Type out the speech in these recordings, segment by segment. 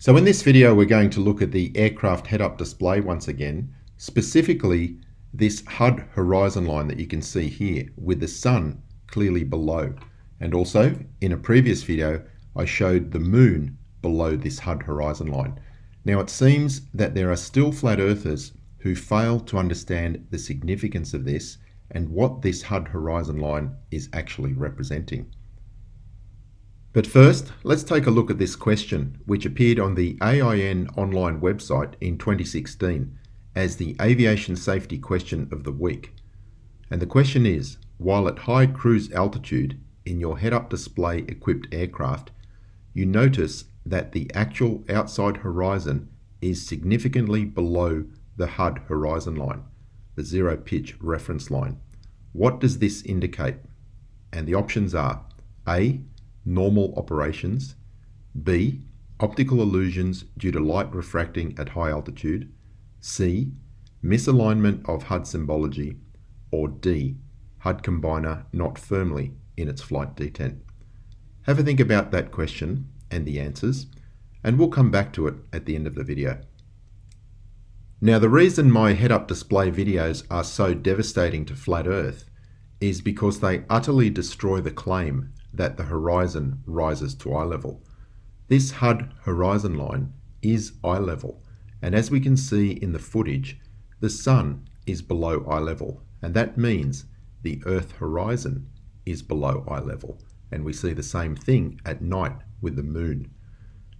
So in this video, we're going to look at the aircraft head-up display once again, specifically this HUD horizon line that you can see here with the sun clearly below. And also in a previous video, I showed the moon below this HUD horizon line. Now it seems that there are still flat earthers who fail to understand the significance of this and what this HUD horizon line is actually representing. But first, let's take a look at this question, which appeared on the AIN online website in 2016 as the Aviation Safety Question of the Week. And the question is, while at high cruise altitude in your head-up display equipped aircraft, you notice that the actual outside horizon is significantly below the HUD horizon line, the zero pitch reference line. What does this indicate? And the options are A, normal operations, B, optical illusions due to light refracting at high altitude, C, misalignment of HUD symbology, or D, HUD combiner not firmly in its flight detent. Have a think about that question and the answers, and we'll come back to it at the end of the video. Now, the reason my head-up display videos are so devastating to flat Earth is because they utterly destroy the claim that the horizon rises to eye level. This HUD horizon line is eye level, and as we can see in the footage, the sun is below eye level, and that means the Earth horizon is below eye level, and we see the same thing at night with the moon.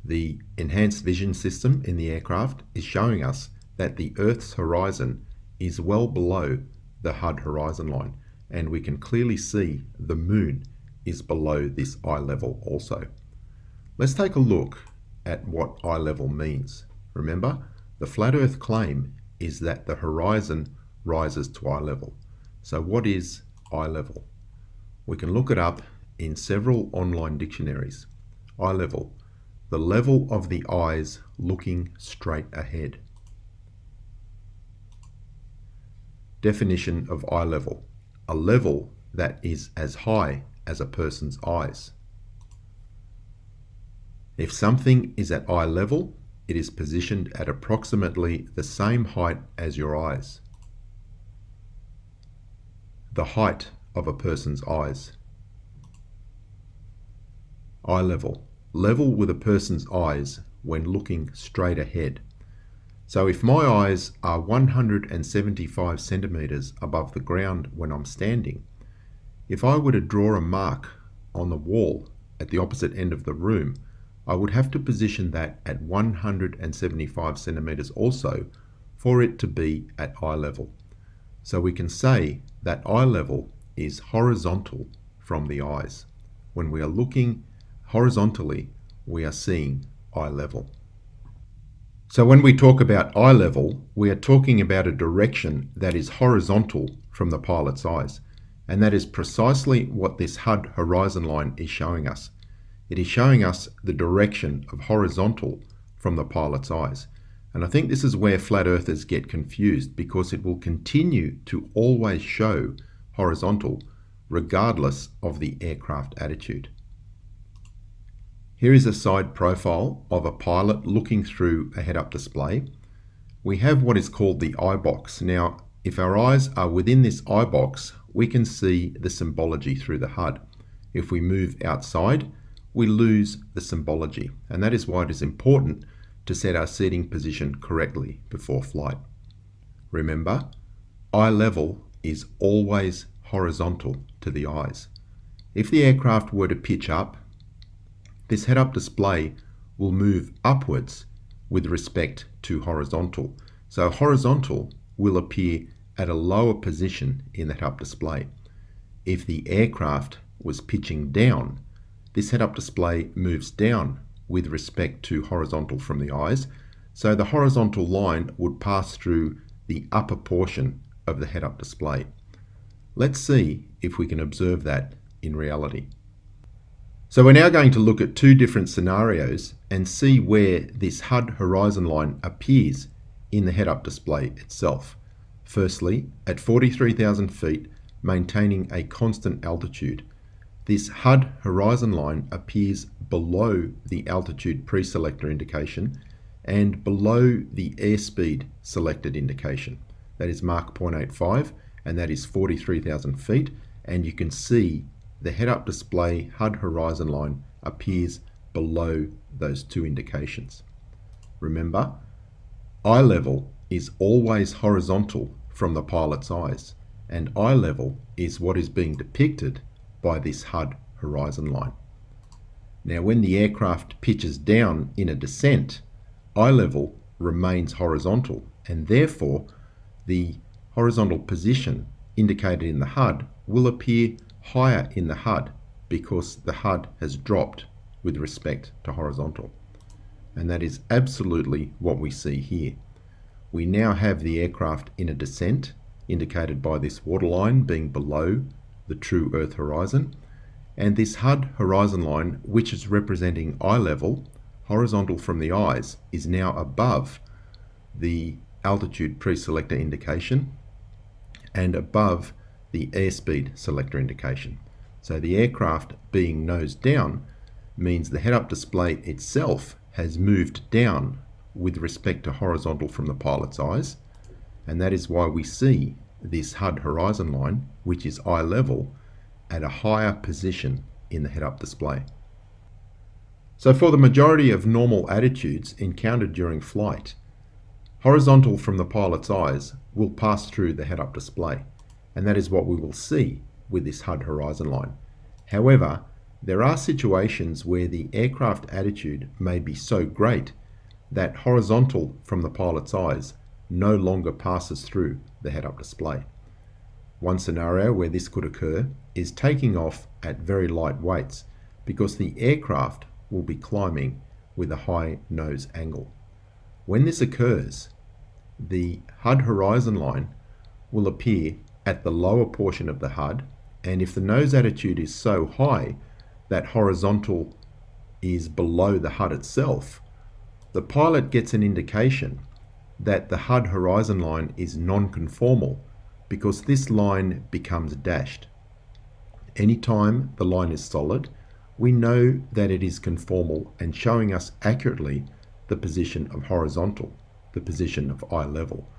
The enhanced vision system in the aircraft is showing us that the Earth's horizon is well below the HUD horizon line, and we can clearly see the moon is below this eye level also. Let's take a look at what eye level means. Remember, the flat Earth claim is that the horizon rises to eye level. So what is eye level? We can look it up in several online dictionaries. Eye level, the level of the eyes looking straight ahead. Definition of eye level, a level that is as high as a person's eyes. If something is at eye level, it is positioned at approximately the same height as your eyes. The height of a person's eyes. Eye level, level with a person's eyes when looking straight ahead. So if my eyes are 175 centimeters above the ground when I'm standing, if I were to draw a mark on the wall at the opposite end of the room, I would have to position that at 175 centimeters also for it to be at eye level. So we can say that eye level is horizontal from the eyes. When we are looking horizontally, we are seeing eye level. So when we talk about eye level, we are talking about a direction that is horizontal from the pilot's eyes. And that is precisely what this HUD horizon line is showing us. It is showing us the direction of horizontal from the pilot's eyes. And I think this is where flat earthers get confused, because it will continue to always show horizontal regardless of the aircraft attitude. Here is a side profile of a pilot looking through a head-up display. We have what is called the eye box. Now, if our eyes are within this eye box, we can see the symbology through the HUD. If we move outside, we lose the symbology, and that is why it is important to set our seating position correctly before flight. Remember, eye level is always horizontal to the eyes. If the aircraft were to pitch up, this head-up display will move upwards with respect to horizontal. So horizontal will appear at a lower position in the head-up display. If the aircraft was pitching down, this head-up display moves down with respect to horizontal from the eyes, so the horizontal line would pass through the upper portion of the head-up display. Let's see if we can observe that in reality. So we're now going to look at two different scenarios and see where this HUD horizon line appears in the head-up display itself. Firstly, at 43,000 feet, maintaining a constant altitude, this HUD horizon line appears below the altitude pre-selector indication and below the airspeed selected indication. That is Mach 0.85 and that is 43,000 feet, and you can see the head-up display HUD horizon line appears below those two indications. Remember, eye level is always horizontal from the pilot's eyes, and eye level is what is being depicted by this HUD horizon line. Now, when the aircraft pitches down in a descent, eye level remains horizontal, and therefore the horizontal position indicated in the HUD will appear higher in the HUD because the HUD has dropped with respect to horizontal. And that is absolutely what we see here. We now have the aircraft in a descent, indicated by this waterline being below the true Earth horizon, and this HUD horizon line, which is representing eye level, horizontal from the eyes, is now above the altitude pre-selector indication and above the airspeed selector indication. So the aircraft being nose down means the head-up display itself has moved down with respect to horizontal from the pilot's eyes, and that is why we see this HUD horizon line, which is eye level, at a higher position in the head-up display. So for the majority of normal attitudes encountered during flight, horizontal from the pilot's eyes will pass through the head-up display, and that is what we will see with this HUD horizon line. However, there are situations where the aircraft attitude may be so great that horizontal from the pilot's eyes no longer passes through the head-up display. One scenario where this could occur is taking off at very light weights because the aircraft will be climbing with a high nose angle. When this occurs, the HUD horizon line will appear at the lower portion of the HUD, and if the nose attitude is so high that horizontal is below the HUD itself, the pilot gets an indication that the HUD horizon line is non-conformal because this line becomes dashed. Anytime the line is solid, we know that it is conformal and showing us accurately the position of horizontal, the position of eye level.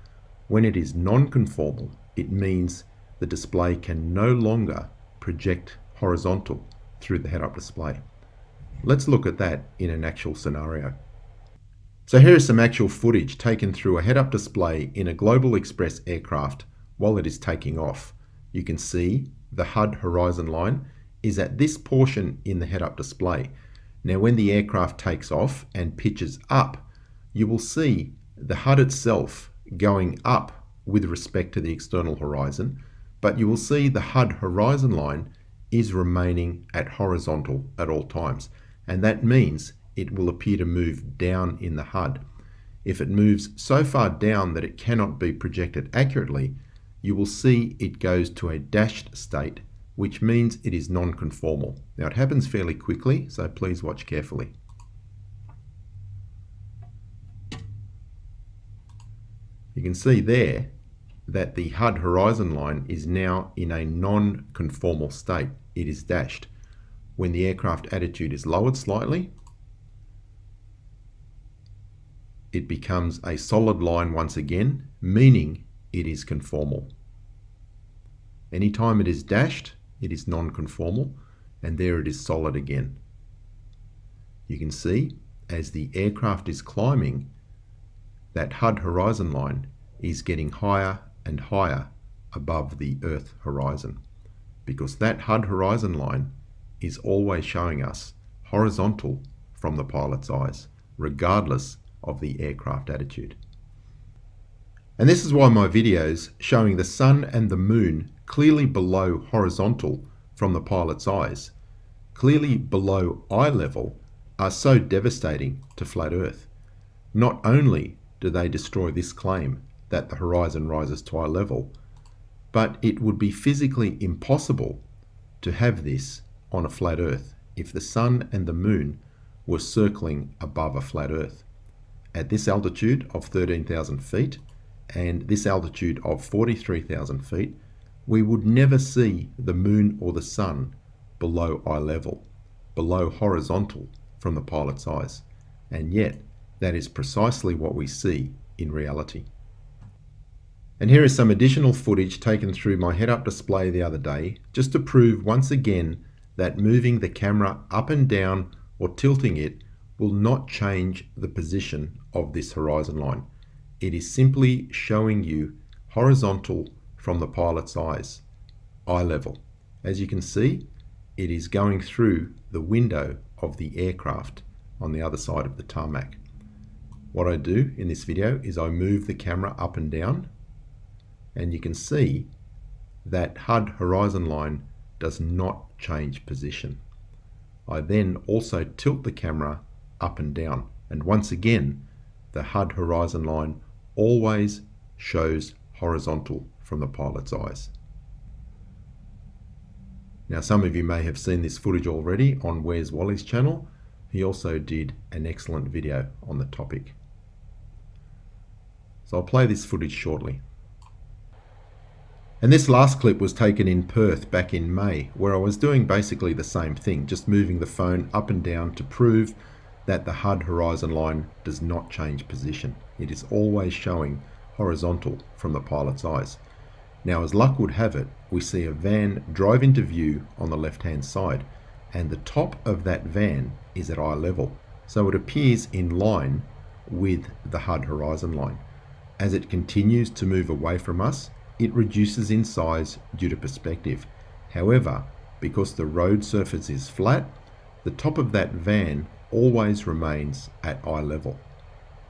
When it is non-conformal, it means the display can no longer project horizontal through the head-up display. Let's look at that in an actual scenario. So here is some actual footage taken through a head-up display in a Global Express aircraft while it is taking off. You can see the HUD horizon line is at this portion in the head-up display. Now when the aircraft takes off and pitches up, you will see the HUD itself going up with respect to the external horizon, but you will see the HUD horizon line is remaining at horizontal at all times, and that means it will appear to move down in the HUD. If it moves so far down that it cannot be projected accurately, you will see it goes to a dashed state, which means it is non-conformal. Now it happens fairly quickly, so please watch carefully. You can see there that the HUD horizon line is now in a non-conformal state. It is dashed. When the aircraft attitude is lowered slightly, it becomes a solid line once again, meaning it is conformal. Anytime it is dashed, it is non-conformal, and there it is solid again. You can see as the aircraft is climbing, that HUD horizon line is getting higher and higher above the Earth horizon, because that HUD horizon line is always showing us horizontal from the pilot's eyes, regardless of the aircraft attitude. And this is why my videos showing the sun and the moon clearly below horizontal from the pilot's eyes, clearly below eye level, are so devastating to flat Earth. Not only do they destroy this claim that the horizon rises to eye level, but it would be physically impossible to have this on a flat Earth if the sun and the moon were circling above a flat Earth. At this altitude of 13,000 feet and this altitude of 43,000 feet, we would never see the moon or the sun below eye level, below horizontal from the pilot's eyes. And yet, that is precisely what we see in reality. And here is some additional footage taken through my head-up display the other day, just to prove once again that moving the camera up and down or tilting it will not change the position of this horizon line. It is simply showing you horizontal from the pilot's eyes, eye level. As you can see, it is going through the window of the aircraft on the other side of the tarmac. What I do in this video is I move the camera up and down, and you can see that HUD horizon line does not change position. I then also tilt the camera up and down, and once again the HUD horizon line always shows horizontal from the pilot's eyes. Now, some of you may have seen this footage already on Where's Wally's channel. He also did an excellent video on the topic. So I'll play this footage shortly. And this last clip was taken in Perth back in May, where I was doing basically the same thing, just moving the phone up and down to prove that the HUD horizon line does not change position. It is always showing horizontal from the pilot's eyes. Now, as luck would have it, we see a van drive into view on the left-hand side, and the top of that van is at eye level, so it appears in line with the HUD horizon line. As it continues to move away from us, it reduces in size due to perspective. However, because the road surface is flat, the top of that van always remains at eye level.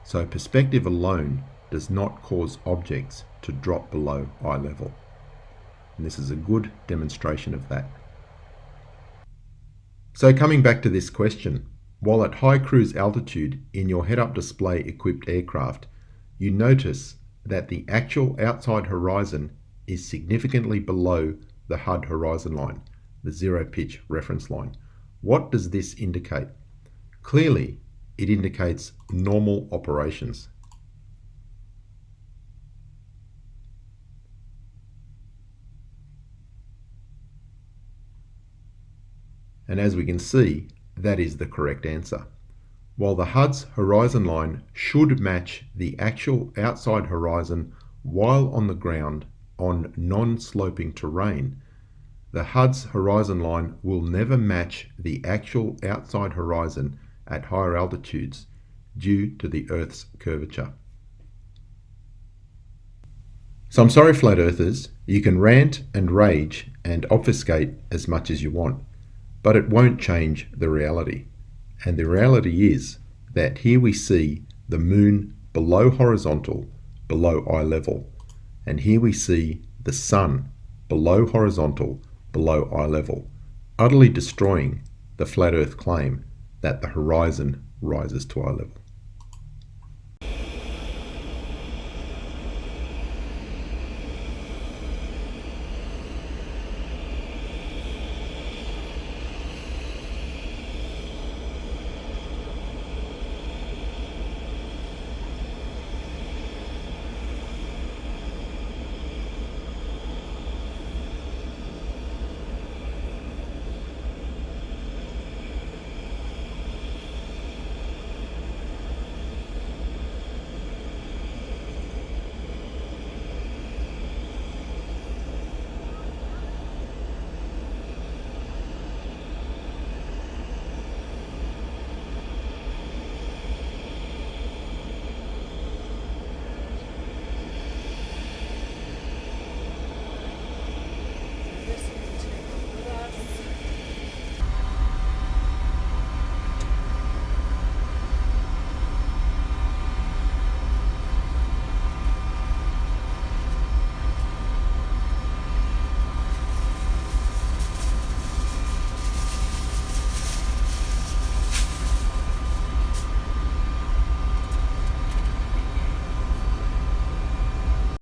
So perspective alone does not cause objects to drop below eye level. And this is a good demonstration of that. So coming back to this question, while at high cruise altitude in your head-up display equipped aircraft, you notice that the actual outside horizon is significantly below the HUD horizon line, the zero pitch reference line. What does this indicate? Clearly, it indicates normal operations. And as we can see, that is the correct answer. While the HUD's horizon line should match the actual outside horizon while on the ground on non-sloping terrain, the HUD's horizon line will never match the actual outside horizon at higher altitudes due to the Earth's curvature. So I'm sorry, flat earthers, you can rant and rage and obfuscate as much as you want, but it won't change the reality. And the reality is that here we see the moon below horizontal, below eye level. And here we see the sun below horizontal, below eye level, utterly destroying the flat earth claim that the horizon rises to eye level.